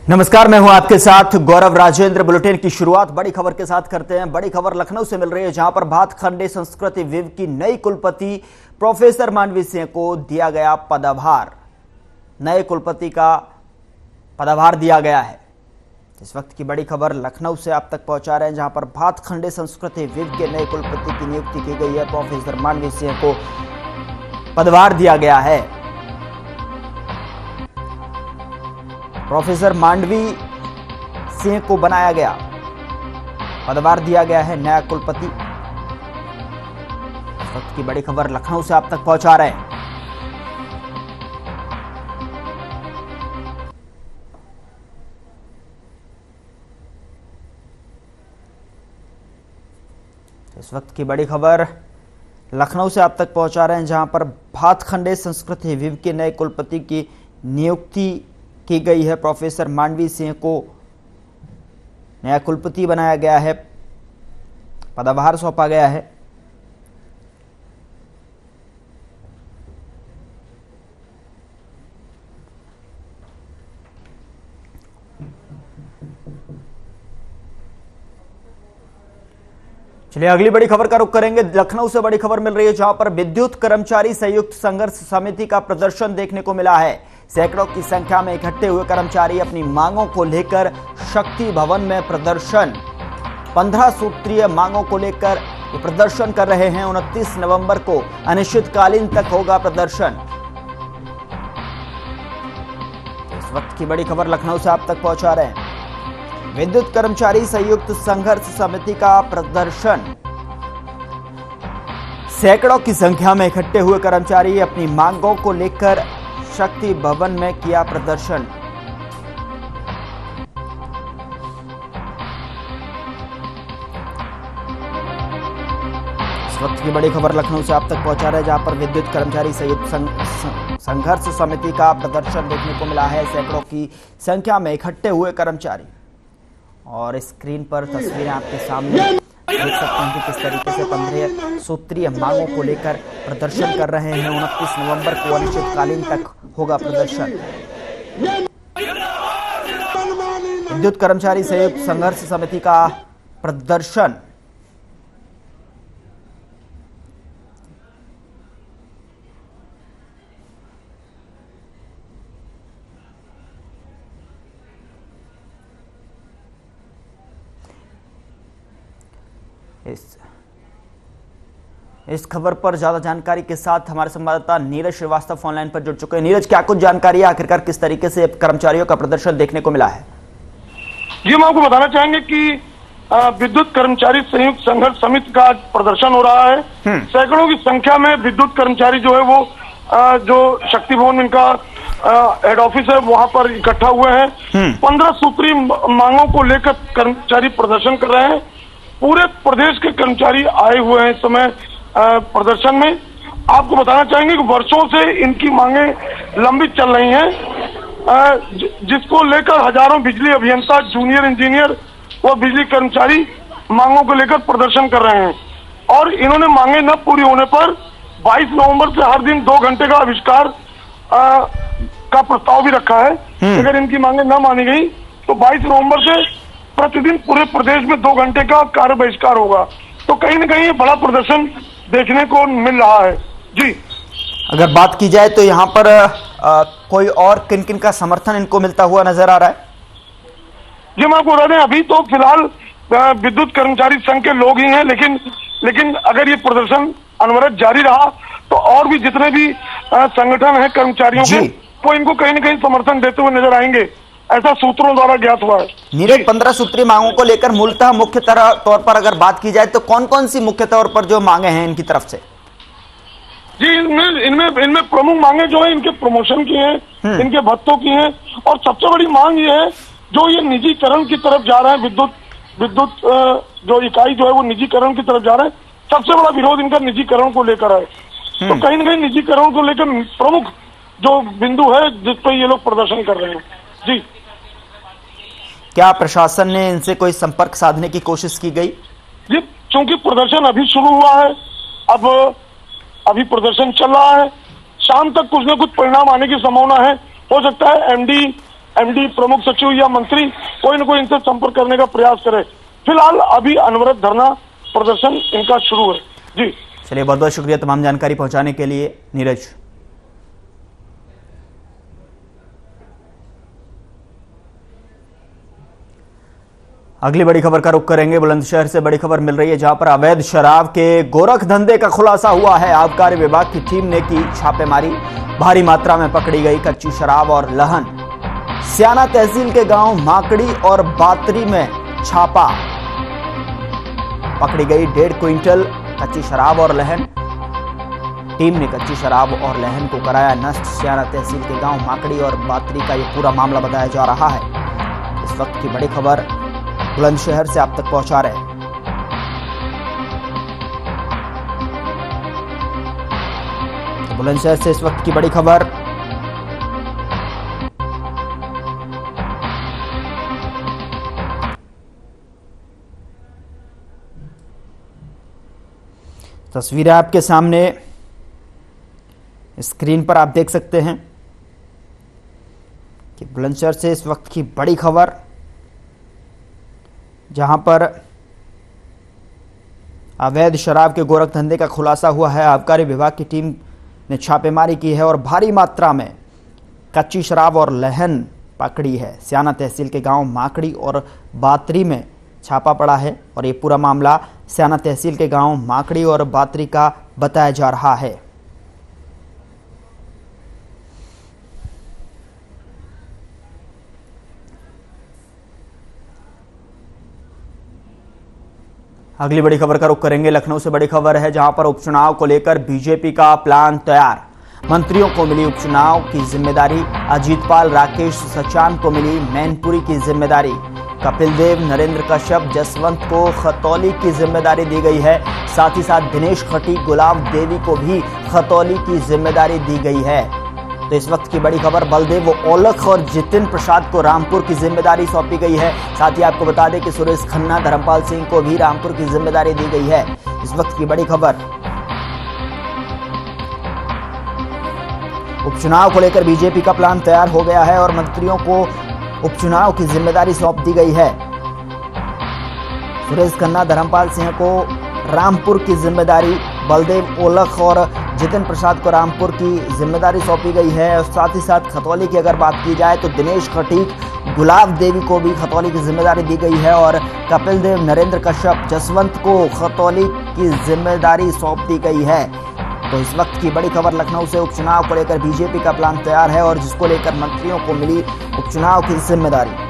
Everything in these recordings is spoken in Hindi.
नमस्कार, मैं हूं आपके साथ गौरव राजेंद्र। बुलेटिन की शुरुआत बड़ी खबर के साथ करते हैं। बड़ी खबर लखनऊ से मिल रही है, जहां पर भातखंडे संस्कृति विव की नई कुलपति प्रोफेसर मांडवी सिंह को दिया गया पदभार। नए कुलपति का पदभार दिया गया है। इस वक्त की बड़ी खबर लखनऊ से आप तक पहुंचा रहे हैं, जहां पर भातखंडे संस्कृति विव के नए कुलपति की नियुक्ति की गई है। प्रोफेसर मांडवी सिंह को पदभार दिया गया है। प्रोफेसर मांडवी सिंह को बनाया गया, पदभार दिया गया है नया कुलपति। इस वक्त की बड़ी खबर लखनऊ से आप तक पहुंचा रहे हैं। इस वक्त की बड़ी खबर लखनऊ से आप तक पहुंचा रहे हैं, जहां पर भातखंडे संस्कृति विव के नए कुलपति की नियुक्ति की गई है। प्रोफेसर मांडवी सिंह को नया कुलपति बनाया गया है, पदभार सौंपा गया है। चलिए अगली बड़ी खबर का रुख करेंगे। लखनऊ से बड़ी खबर मिल रही है, जहां पर विद्युत कर्मचारी संयुक्त संघर्ष समिति का प्रदर्शन देखने को मिला है। सैकड़ों की संख्या में इकट्ठे हुए कर्मचारी अपनी मांगों को लेकर शक्ति भवन में प्रदर्शन, 15 सूत्रीय मांगों को लेकर प्रदर्शन कर रहे हैं। 29 नवंबर को अनिश्चितकालीन तक होगा प्रदर्शन। इस वक्त की बड़ी खबर लखनऊ से आप तक पहुंचा रहे हैं। विद्युत कर्मचारी संयुक्त संघर्ष समिति का प्रदर्शन, सैकड़ों की संख्या में इकट्ठे हुए कर्मचारी अपनी मांगों को लेकर शक्ति भवन में किया प्रदर्शन। इस वक्त की बड़ी खबर लखनऊ से आप तक पहुंचा रहे हैं, जहां पर विद्युत कर्मचारी संयुक्त संघर्ष समिति का प्रदर्शन देखने को मिला है। सैकड़ों की संख्या में इकट्ठे हुए कर्मचारी, और स्क्रीन पर तस्वीरें आपके सामने देख सकते हैं कि किस तरीके से 15 सूत्रीय मांगों को लेकर प्रदर्शन कर रहे हैं। 29 नवंबर को अनिश्चितकालीन तक होगा प्रदर्शन। विद्युत कर्मचारी संयुक्त संघर्ष समिति का प्रदर्शन, इस खबर पर ज्यादा जानकारी के साथ हमारे संवाददाता नीरज श्रीवास्तव ऑनलाइन पर जुड़ चुके हैं। नीरज, क्या कुछ जानकारी है, आखिरकार किस तरीके से कर्मचारियों का प्रदर्शन देखने को मिला है? जी, हम आपको बताना चाहेंगे कि विद्युत कर्मचारी संयुक्त संघर्ष समिति का प्रदर्शन हो रहा है। सैकड़ों की संख्या में विद्युत कर्मचारी जो है वो जो शक्ति भवन इनका हेड ऑफिस है वहां पर इकट्ठा हुए हैं। 15 सूत्री मांगों को लेकर कर्मचारी प्रदर्शन कर रहे हैं। पूरे प्रदेश के कर्मचारी आए हुए हैं इस समय प्रदर्शन में। आपको बताना चाहेंगे कि वर्षों से इनकी मांगे लंबित चल रही हैं, जिसको लेकर हजारों बिजली अभियंता, जूनियर इंजीनियर व बिजली कर्मचारी मांगों को लेकर प्रदर्शन कर रहे हैं। और इन्होंने मांगे न पूरी होने पर 22 नवंबर से हर दिन 2 घंटे का आविष्कार का प्रस्ताव भी रखा है। अगर इनकी मांगे न मानी गई तो 22 नवंबर से प्रतिदिन पूरे प्रदेश में 2 घंटे का कार्य बहिष्कार होगा। तो कहीं न कहीं बड़ा प्रदर्शन देखने को मिल रहा है। जी, अगर बात की जाए तो यहाँ पर कोई और किन किन का समर्थन इनको मिलता हुआ नजर आ रहा है? जी, मैं आपको बता दें, अभी तो फिलहाल विद्युत कर्मचारी संघ के लोग ही हैं, लेकिन अगर ये प्रदर्शन अनवरत जारी रहा तो और भी जितने भी संगठन हैं कर्मचारियों के, वो इनको कहीं न कहीं समर्थन देते हुए नजर आएंगे, ऐसा सूत्रों द्वारा ज्ञात हुआ है। नीरज, 15 सूत्रीय मांगों को लेकर मूलतः मुख्य तौर पर अगर बात की जाए तो कौन कौन सी मुख्य तौर पर जो मांगे हैं इनकी तरफ से? जी, इनमें प्रमुख मांगे जो है इनके प्रमोशन की हैं, इनके भत्तों की हैं, और सबसे बड़ी मांग ये है जो ये निजीकरण की तरफ जा रहे हैं। विद्युत जो इकाई जो है वो निजीकरण की तरफ जा रहे हैं। सबसे बड़ा विरोध इनका निजीकरण को लेकर है। तो कहीं न कहीं निजीकरण को लेकर प्रमुख जो बिंदु है जिस पर ये लोग प्रदर्शन कर रहे हैं। जी, क्या प्रशासन ने इनसे कोई संपर्क साधने की कोशिश की गई? जी, चूंकि प्रदर्शन अभी शुरू हुआ है, अभी प्रदर्शन चल रहा है, शाम तक कुछ न कुछ परिणाम आने की संभावना है। हो सकता है एमडी एमडी, प्रमुख सचिव या मंत्री कोई न कोई इनसे संपर्क करने का प्रयास करे। फिलहाल अभी अनवरत धरना प्रदर्शन इनका शुरू है। जी चलिए, बहुत बहुत शुक्रिया तमाम जानकारी पहुंचाने के लिए नीरज। अगली बड़ी खबर का रुख करेंगे। बुलंदशहर से बड़ी खबर मिल रही है, जहां पर अवैध शराब के गोरख धंधे का खुलासा हुआ है। आबकारी विभाग की टीम ने की छापेमारी, भारी मात्रा में पकड़ी गई कच्ची शराब और लहन। स्याना तहसील के गांव माकड़ी और बातरी में छापा, पकड़ी गई 1.5 क्विंटल कच्ची शराब और लहन। टीम ने कच्ची शराब और लहन को कराया नष्ट। स्याना तहसील के गांव माकड़ी और बातरी का यह पूरा मामला बताया जा रहा है। इस वक्त की बड़ी खबर बुलंदशहर से आप तक पहुंचा रहे हैं। तो बुलंदशहर से इस वक्त की बड़ी खबर। तस्वीरें आपके सामने स्क्रीन पर आप देख सकते हैं कि बुलंदशहर से इस वक्त की बड़ी खबर, जहां पर अवैध शराब के गोरख धंधे का खुलासा हुआ है। आबकारी विभाग की टीम ने छापेमारी की है और भारी मात्रा में कच्ची शराब और लहन पकड़ी है। स्याना तहसील के गांव माकड़ी और बातरी में छापा पड़ा है और ये पूरा मामला स्याना तहसील के गांव माकड़ी और बातरी का बताया जा रहा है। अगली बड़ी खबर का रुख करेंगे। लखनऊ से बड़ी खबर है, जहां पर उपचुनाव को लेकर बीजेपी का प्लान तैयार। मंत्रियों को मिली उपचुनाव की जिम्मेदारी। अजीतपाल, राकेश सचान को मिली मैनपुरी की जिम्मेदारी। कपिल देव, नरेंद्र कश्यप, जसवंत को खतौली की जिम्मेदारी दी गई है। साथ ही साथ दिनेश खटीक, गुलाब देवी को भी खतौली की जिम्मेदारी दी गई है। तो इस वक्त की बड़ी खबर, बलदेव ओलख और जितिन प्रसाद को रामपुर की जिम्मेदारी सौंपी गई है। साथ ही आपको बता दें कि सुरेश खन्ना, धर्मपाल सिंह को भी रामपुर की जिम्मेदारी दी गई है। इस वक्त की बड़ी खबर, उपचुनाव को लेकर बीजेपी का प्लान तैयार हो गया है और मंत्रियों को उपचुनाव की जिम्मेदारी सौंप दी गई है। सुरेश खन्ना, धर्मपाल सिंह को रामपुर की जिम्मेदारी, बलदेव ओलख और जितिन प्रसाद को रामपुर की जिम्मेदारी सौंपी गई है। और साथ ही साथ खतौली की अगर बात की जाए तो दिनेश खटीक, गुलाब देवी को भी खतौली की जिम्मेदारी दी गई है और कपिल देव, नरेंद्र कश्यप, जसवंत को खतौली की जिम्मेदारी सौंप दी गई है। तो इस वक्त की बड़ी खबर, लखनऊ से उपचुनाव को लेकर बीजेपी का प्लान तैयार है और जिसको लेकर मंत्रियों को मिली उपचुनाव की जिम्मेदारी।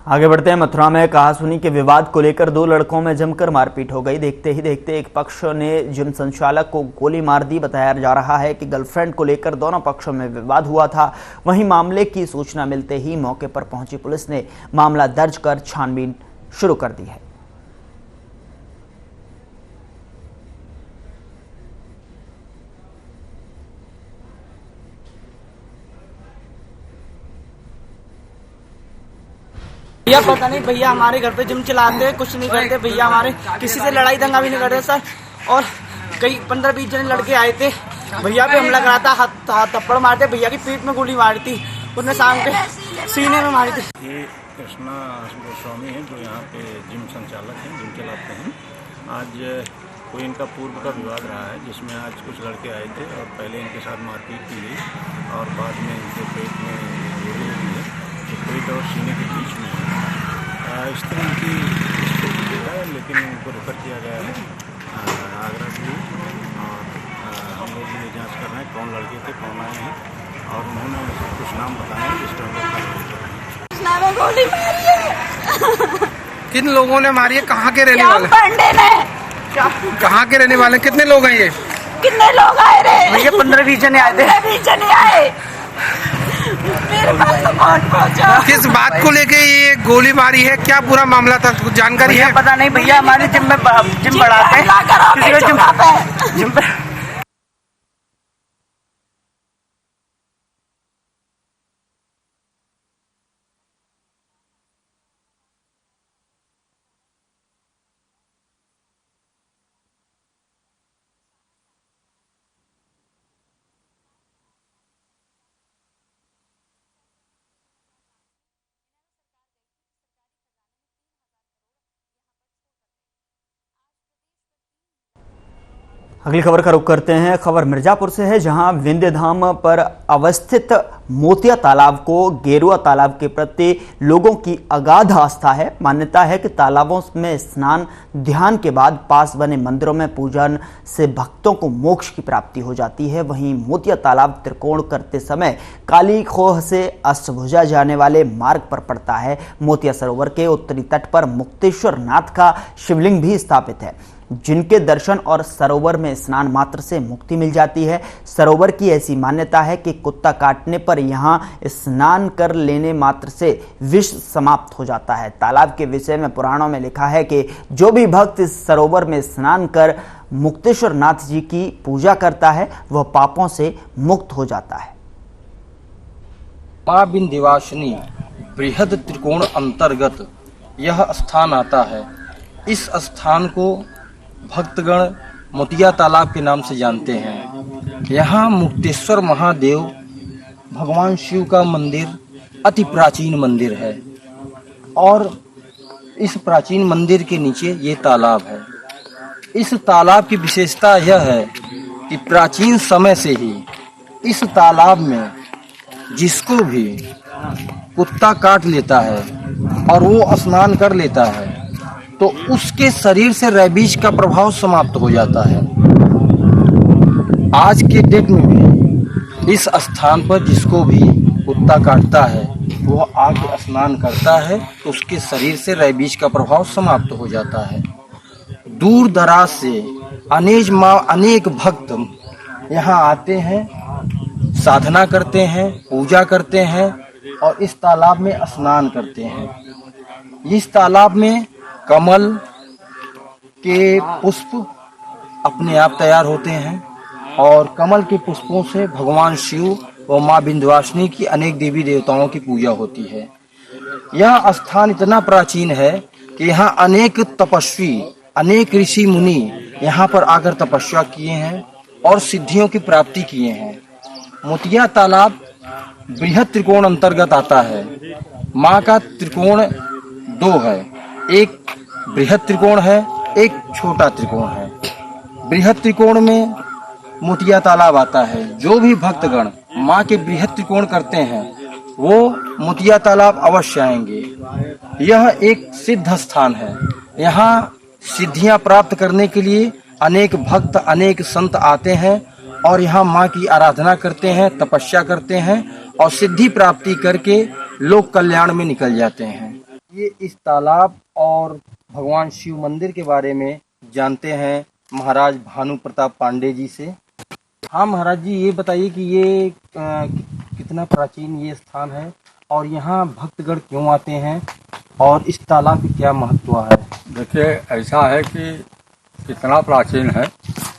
आगे बढ़ते हैं। मथुरा में कहासुनी के विवाद को लेकर 2 लड़कों में जमकर मारपीट हो गई। देखते ही देखते एक पक्ष ने जिम संचालक को गोली मार दी। बताया जा रहा है कि गर्लफ्रेंड को लेकर दोनों पक्षों में विवाद हुआ था। वहीं मामले की सूचना मिलते ही मौके पर पहुंची पुलिस ने मामला दर्ज कर छानबीन शुरू कर दी है। भैया पता नहीं, भैया हमारे घर पे जिम चलाते हैं, कुछ नहीं करते भैया। हमारे किसी से लड़ाई दंगा भी नहीं करते सर। और कई 15-20 जने लड़के आए थे, भैया पे हमला करा था, हाथ थप्पड़ मारते, भैया की पीठ में गोली मारी थी, उन्हें शाम के सीने में मारी थी। ये कृष्णा गोस्वामी है जो यहाँ पे जिम संचालक हैं, जिम चलाते हैं। आज कोई इनका पूर्व का विवाद रहा है जिसमें आज कुछ लड़के आए थे और पहले इनके साथ मारपीट की गई और बाद में इनके पेट में गोली लगी है, जो पेट और सीने के बीच में है। इस तरह की स्थिति है, लेकिन उनको रेफर किया गया है आगरा भी। और हम लोग ये जांच कर रहे हैं कौन लड़के थे, कौन आए हैं और उन्होंने कुछ नाम बताए हैं जिस तरह गोली मारी है। किन लोगों ने मारी है? कहाँ के रहने वाले? पांडे ने। कहाँ के रहने वाले? कितने लोग हैं ये? कितने लोग आए रे? भैया 15-20 जने आए थे। 15-20 जने आए। मेरे पास तो कौन पहुंचा? किस बात को लेके ये गोली मारी है? क्या पूरा मामला था, कुछ जानकारी है? पता नहीं भैया, हमारे जिम बढ़ाते हैं, किसी को जिम पे अगली खबर का रुख करते हैं। खबर मिर्जापुर से है, जहां विंध्य धाम पर अवस्थित मोतिया तालाब को गेरुआ तालाब के प्रति लोगों की अगाध आस्था है। मान्यता है कि तालाबों में स्नान ध्यान के बाद पास बने मंदिरों में पूजन से भक्तों को मोक्ष की प्राप्ति हो जाती है। वहीं मोतिया तालाब त्रिकोण करते समय काली खोह से अष्टभुजा जाने वाले मार्ग पर पड़ता है। मोतिया सरोवर के उत्तरी तट पर मुक्तेश्वर नाथ का शिवलिंग भी स्थापित है, जिनके दर्शन और सरोवर में स्नान मात्र से मुक्ति मिल जाती है। सरोवर की ऐसी मान्यता है कि कुत्ता काटने पर यहां स्नान कर लेने मात्र से विष समाप्त हो जाता है। तालाब के विषय में पुराणों में लिखा है कि जो भी भक्त इस सरोवर में स्नान कर मुक्तेश्वर नाथ जी की पूजा करता है वह पापों से मुक्त हो जाता है। मां विंध्यवासिनी बृहद त्रिकोण अंतर्गत यह स्थान आता है। इस स्थान को भक्तगण मोतिया तालाब के नाम से जानते हैं। यहाँ मुक्तेश्वर महादेव भगवान शिव का मंदिर अति प्राचीन मंदिर है और इस प्राचीन मंदिर के नीचे ये तालाब है। इस तालाब की विशेषता यह है कि प्राचीन समय से ही इस तालाब में जिसको भी कुत्ता काट लेता है और वो स्नान कर लेता है तो उसके शरीर से रेबीज का प्रभाव समाप्त हो जाता है। आज के डेट में भी इस स्थान पर जिसको भी कुत्ता काटता है वह आके स्नान करता है तो उसके शरीर से रेबीज का प्रभाव समाप्त हो जाता है। दूर दराज से अनेक भक्त यहाँ आते हैं, साधना करते हैं, पूजा करते हैं और इस तालाब में स्नान करते हैं। इस तालाब में कमल के पुष्प अपने आप तैयार होते हैं और कमल के पुष्पों से भगवान शिव और मां विंध्यवासिनी की अनेक देवी देवताओं की पूजा होती है। यह स्थान इतना प्राचीन है कि यहाँ अनेक तपस्वी, अनेक ऋषि मुनि यहाँ पर आकर तपस्या किए हैं और सिद्धियों की प्राप्ति किए हैं। मोतिया तालाब बृहद त्रिकोण अंतर्गत आता है। माँ का त्रिकोण दो है, एक बृहद त्रिकोण है, एक छोटा त्रिकोण है। बृहद त्रिकोण में मोतिया तालाब आता है। जो भी भक्तगण माँ के बृहद त्रिकोण करते हैं वो मोतिया तालाब अवश्य आएंगे। यह एक सिद्ध स्थान है। यहाँ सिद्धियां प्राप्त करने के लिए अनेक भक्त, अनेक संत आते हैं और यहाँ माँ की आराधना करते हैं, तपस्या करते हैं और सिद्धि प्राप्ति करके लोक कल्याण में निकल जाते हैं। ये इस तालाब और भगवान शिव मंदिर के बारे में जानते हैं महाराज भानु प्रताप पांडे जी से। हाँ महाराज जी, ये बताइए कि ये कितना प्राचीन ये स्थान है और यहाँ भक्तगण क्यों आते हैं और इस तालाब की क्या महत्व है? देखिए, ऐसा है कि कितना प्राचीन है।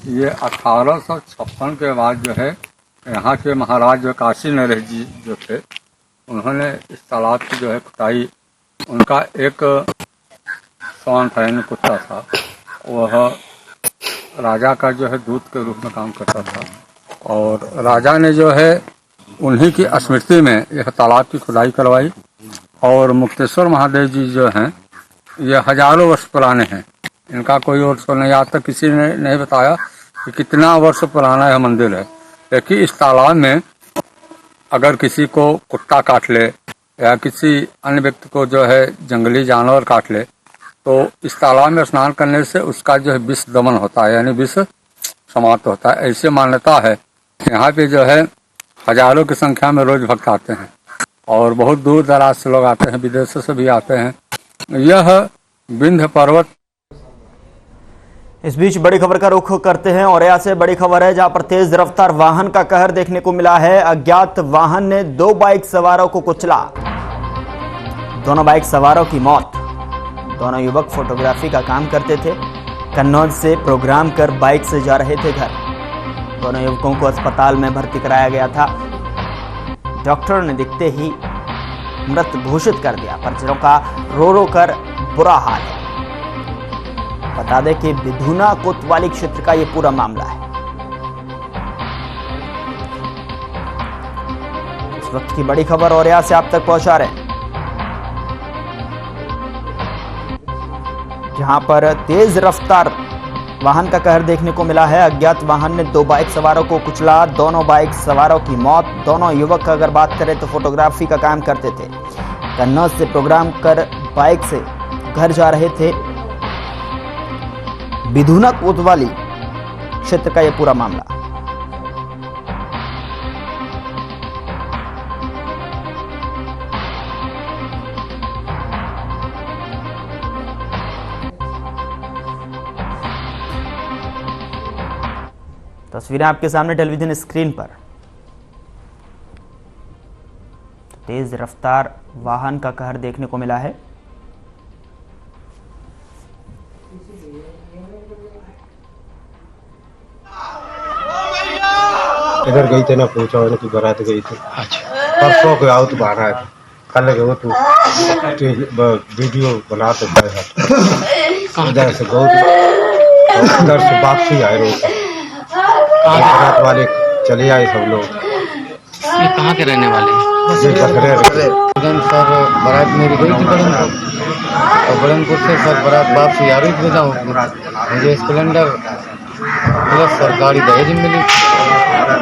ये 1856 के बाद जो है यहाँ के महाराज जो काशी नरेश जी जो थे उन्होंने इस तालाब की जो है खुदाई, उनका एक स्वान कुत्ता था, वह राजा का जो है दूत के रूप में काम करता था और राजा ने जो है उन्हीं की स्मृति में यह तालाब की खुदाई करवाई। और मुक्तेश्वर महादेव जी जो हैं ये हजारों वर्ष पुराने हैं। इनका कोई वर्ष नहीं, आज तक किसी ने नहीं बताया कि कितना वर्ष पुराना यह मंदिर है। लेकिन इस तालाब में अगर किसी को कुत्ता काट ले या किसी अन्य व्यक्ति को जो है जंगली जानवर काट ले तो इस तालाब में स्नान करने से उसका जो है विष दमन होता है, यानी विष समाप्त होता है। ऐसी मान्यता है। यहाँ पे जो है हजारों की संख्या में रोज भक्त आते हैं और बहुत दूर दराज से लोग आते हैं, विदेशों से भी आते हैं। यह विंध्य पर्वत। इस बीच बड़ी खबर का रुख करते हैं और यहाँ से बड़ी खबर है, जहां पर तेज रफ्तार वाहन का कहर देखने को मिला है। अज्ञात वाहन ने 2 बाइक सवारों को कुचला। दोनों बाइक सवारों की मौत। दोनों युवक फोटोग्राफी का काम करते थे। कन्नौज से प्रोग्राम कर बाइक से जा रहे थे घर। दोनों युवकों को अस्पताल में भर्ती कराया गया था। डॉक्टर ने दिखते ही मृत घोषित कर दिया। परिजनों का रो रो कर बुरा हाल है। बता दें कि बिधुना कोतवाली क्षेत्र का यह पूरा मामला है। इस वक्त की बड़ी खबर और यहां से आप तक पहुंचा रहे हैं, जहां पर तेज रफ्तार वाहन का कहर देखने को मिला है। अज्ञात वाहन ने 2 बाइक सवारों को कुचला, दोनों बाइक सवारों की मौत। दोनों युवक अगर बात करें तो फोटोग्राफी का काम करते थे। कन्नौज से प्रोग्राम कर बाइक से घर जा रहे थे। बिधुना कोतवाली क्षेत्र का यह पूरा मामला। तस्वीरें आपके सामने टेलीविजन स्क्रीन पर। तेज रफ्तार वाहन का कहर देखने को मिला है। इधर गई थे ना, पूछा उन्होंने कि बारात गई थी। अच्छा, परसों के आओ तो बाहर आए, कल गए तो वीडियो बना तो इधर से गो, उधर से वापसी आए रोड बारात वाले चले आए सब लोग। ये कहाँ के रहने वाले हैं? सर बारात मेरी गई थी बड़नपुर, और बड़नपुर से सर बारात वापसी आ रही थी। मुझे स्प्लेंडर प्लस सर गाड़ी दहेज में मिली,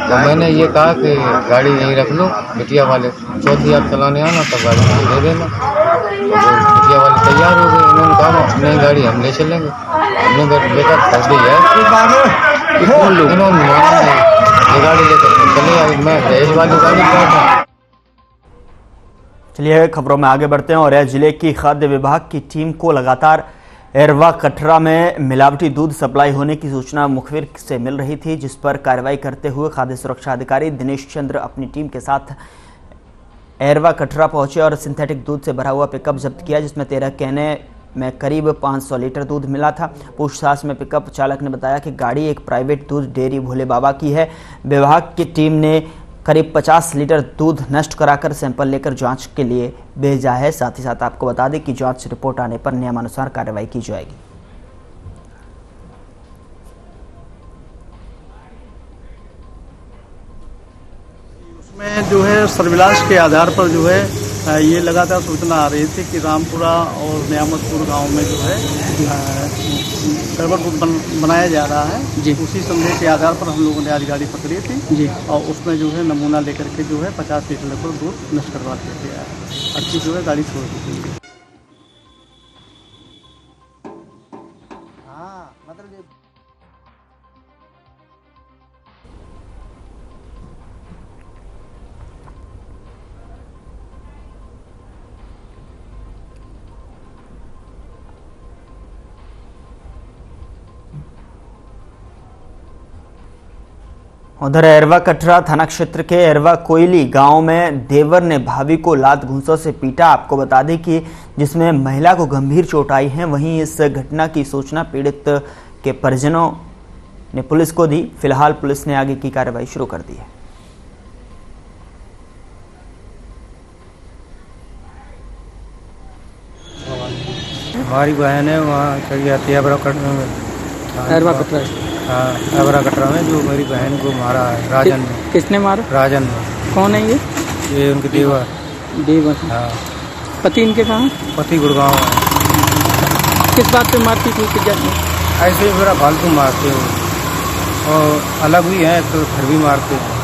तो मैंने ये कहा कि गाड़ी यहीं रख लो, बिटिया वाले चौथी आप चलाने आना तब गाड़ी मुझे दे देना। तो बिटिया वाले तैयार हो गए, उन्होंने कहा नहीं गाड़ी हम ले चलेंगे। हमने बेटा फंस गई है, इन्होंने माना नहीं, ये गाड़ी लेकर चले आए, मैं दहेज वाली गाड़ी बैठा। चलिए खबरों में आगे बढ़ते हैं। और जिले की खाद्य विभाग की टीम को लगातार एरवा कटरा में मिलावटी दूध सप्लाई होने की सूचना मुखबिर से मिल रही थी, जिस पर कार्रवाई करते हुए खाद्य सुरक्षा अधिकारी दिनेश चंद्र अपनी टीम के साथ एरवा कटरा पहुंचे और सिंथेटिक दूध से भरा हुआ पिकअप जब्त किया, जिसमें 13 कैने में करीब 500 लीटर दूध मिला था। पूछताछ में पिकअप चालक ने बताया कि गाड़ी एक प्राइवेट दूध डेयरी भोले बाबा की है। विभाग की टीम ने करीब 50 लीटर दूध नष्ट कराकर सैंपल लेकर जांच के लिए भेजा है। साथ ही साथ आपको बता दें कि जांच रिपोर्ट आने पर नियमानुसार कार्रवाई की जाएगी। उसमें जो है सर्विलांस के आधार पर जो है ये लगातार सूचना आ रही थी कि रामपुरा और नियामतपुर गांव में जो है सर्वर बनाया जा रहा है जी। उसी संदेश के आधार पर हम लोगों ने आज गाड़ी पकड़ी थी जी, और उसमें जो है नमूना लेकर के जो है 50 लीटर पर दूध नष्ट करवा दिया है। अच्छी जो है गाड़ी छोड़ दी गई। उधर एरवा कटरा थाना क्षेत्र के एरवा कोयली गांव में देवर ने भाभी को लात घूंसों से पीटा। आपको बता दें कि जिसमें महिला को गंभीर चोट आई है। वहीं इस घटना की सूचना पीड़ित के परिजनों ने पुलिस को दी। फिलहाल पुलिस ने आगे की कार्रवाई शुरू कर दी है। हमारी बहन है वहाँ चली जाती है एरवा कटरा में, जो मेरी बहन को मारा है राजन ने। किसने मारा? राजन ने। कौन है ये उनके देवर। हाँ। पति इनके कहाँ? पति गुड़गांव है। किस बात पे मारती थी? ऐसे ही मेरा फालतू मारते हो, और अलग भी हैं तो फिर भी मारते हैं।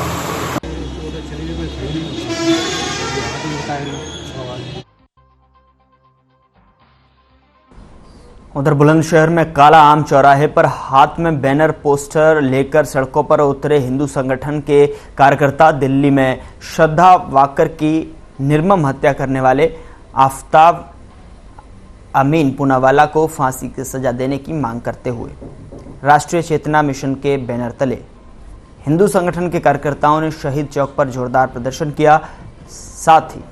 उधर बुलंदशहर में काला आम चौराहे पर हाथ में बैनर पोस्टर लेकर सड़कों पर उतरे हिंदू संगठन के कार्यकर्ता दिल्ली में श्रद्धा वाकर की निर्मम हत्या करने वाले आफ्ताब अमीन पूनावाला को फांसी की सजा देने की मांग करते हुए राष्ट्रीय चेतना मिशन के बैनर तले हिंदू संगठन के कार्यकर्ताओं ने शहीद चौक पर जोरदार प्रदर्शन किया। साथ ही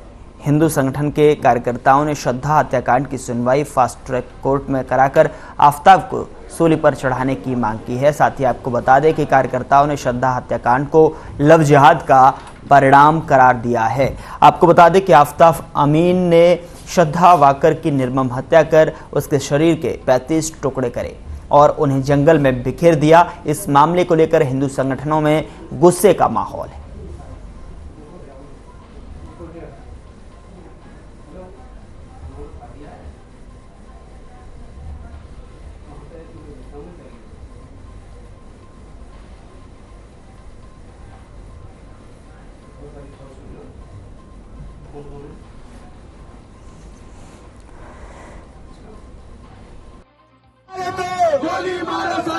हिंदू संगठन के कार्यकर्ताओं ने श्रद्धा हत्याकांड की सुनवाई फास्ट ट्रैक कोर्ट में कराकर आफ्ताब को सूली पर चढ़ाने की मांग की है। साथ ही आपको बता दें कि कार्यकर्ताओं ने श्रद्धा हत्याकांड को लव जिहाद का परिणाम करार दिया है। आपको बता दें कि आफ्ताब अमीन ने श्रद्धा वाकर की निर्मम हत्या कर उसके शरीर के 35 टुकड़े करे और उन्हें जंगल में बिखेर दिया। इस मामले को लेकर हिंदू संगठनों में गुस्से का माहौल है।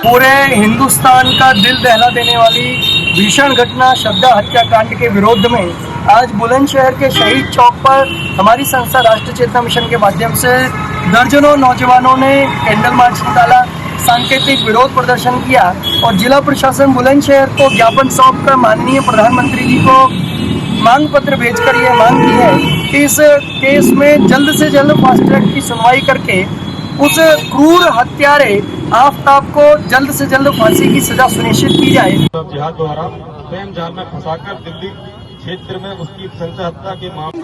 पूरे हिंदुस्तान का दिल दहला देने वाली भीषण घटना श्रद्धा हत्याकांड के विरोध में आज बुलंदशहर के शहीद चौक पर हमारी संस्था राष्ट्रीय चेतना मिशन के माध्यम से दर्जनों नौजवानों ने कैंडल मार्च निकाला, सांकेतिक विरोध प्रदर्शन किया और जिला प्रशासन बुलंदशहर को ज्ञापन सौंपकर माननीय प्रधानमंत्री जी को मांग पत्र भेजकर यह मांग की है कि इस केस में जल्द से जल्द फास्ट ट्रैक की सुनवाई करके उस क्रूर हत्यारे आफ्ताब को जल्द से जल्द फांसी की सजा सुनिश्चित की जाए। जिहाद द्वारा प्रेम जाल में फंसाकर दिल्ली क्षेत्र में उसकी संशय हत्या के मामले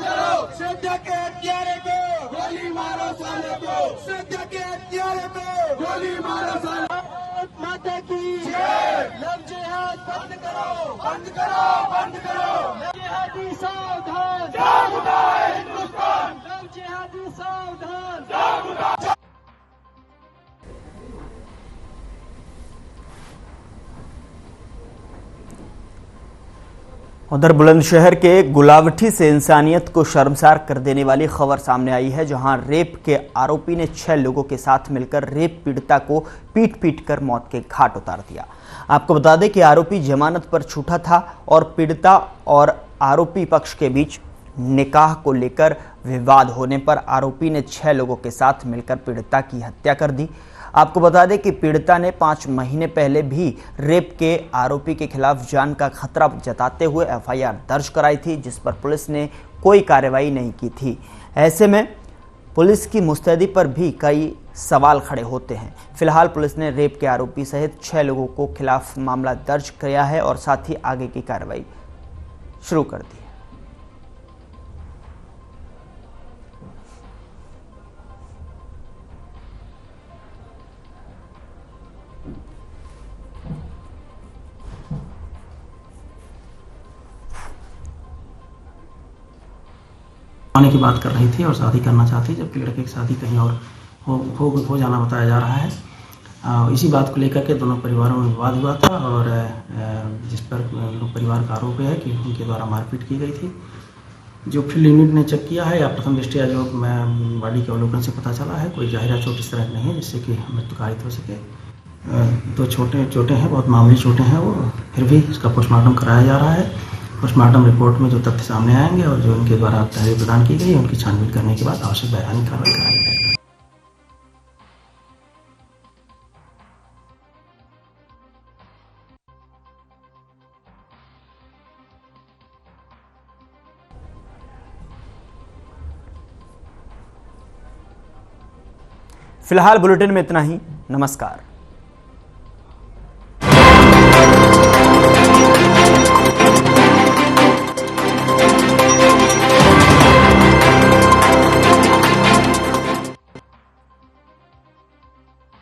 उधर बुलंदशहर के गुलावठी से इंसानियत को शर्मसार कर देने वाली खबर सामने आई है, जहां रेप के आरोपी ने 6 लोगों के साथ मिलकर रेप पीड़िता को पीट कर मौत के घाट उतार दिया। आपको बता दें कि आरोपी जमानत पर छूटा था और पीड़िता और आरोपी पक्ष के बीच निकाह को लेकर विवाद होने पर आरोपी ने 6 लोगों के साथ मिलकर पीड़िता की हत्या कर दी। आपको बता दें कि पीड़िता ने 5 महीने पहले भी रेप के आरोपी के खिलाफ जान का खतरा जताते हुए एफआईआर दर्ज कराई थी, जिस पर पुलिस ने कोई कार्रवाई नहीं की थी। ऐसे में पुलिस की मुस्तैदी पर भी कई सवाल खड़े होते हैं। फिलहाल पुलिस ने रेप के आरोपी सहित 6 लोगों को खिलाफ मामला दर्ज किया है और साथ ही आगे की कार्रवाई शुरू कर दी है। आने की बात कर रही थी और शादी करना चाहती, जबकि लड़के की शादी कहीं और हो जाना बताया जा रहा है। इसी बात को लेकर के दोनों परिवारों में विवाद हुआ था और जिस पर परिवार का आरोप है कि उनके द्वारा मारपीट की गई थी। जो फील्ड यूनिट ने चेक किया है या प्रथम दृष्टया जो बॉडी के अवलोकन से पता चला है, कोई जाहिरा चोट इस तरह नहीं है जिससे कि मृत्यु कारित हो सके। 2 चोटें हैं, बहुत मामूली चोटें हैं वो, फिर भी इसका पोस्टमार्टम कराया जा रहा है। पोस्टमार्टम रिपोर्ट में जो तथ्य सामने आएंगे और जो इनके द्वारा तहरीर प्रदान की गई है, उनकी छानबीन करने के बाद आवश्यक वैधानिक कार्रवाई कराई जाएगी। फिलहाल बुलेटिन में इतना ही। नमस्कार।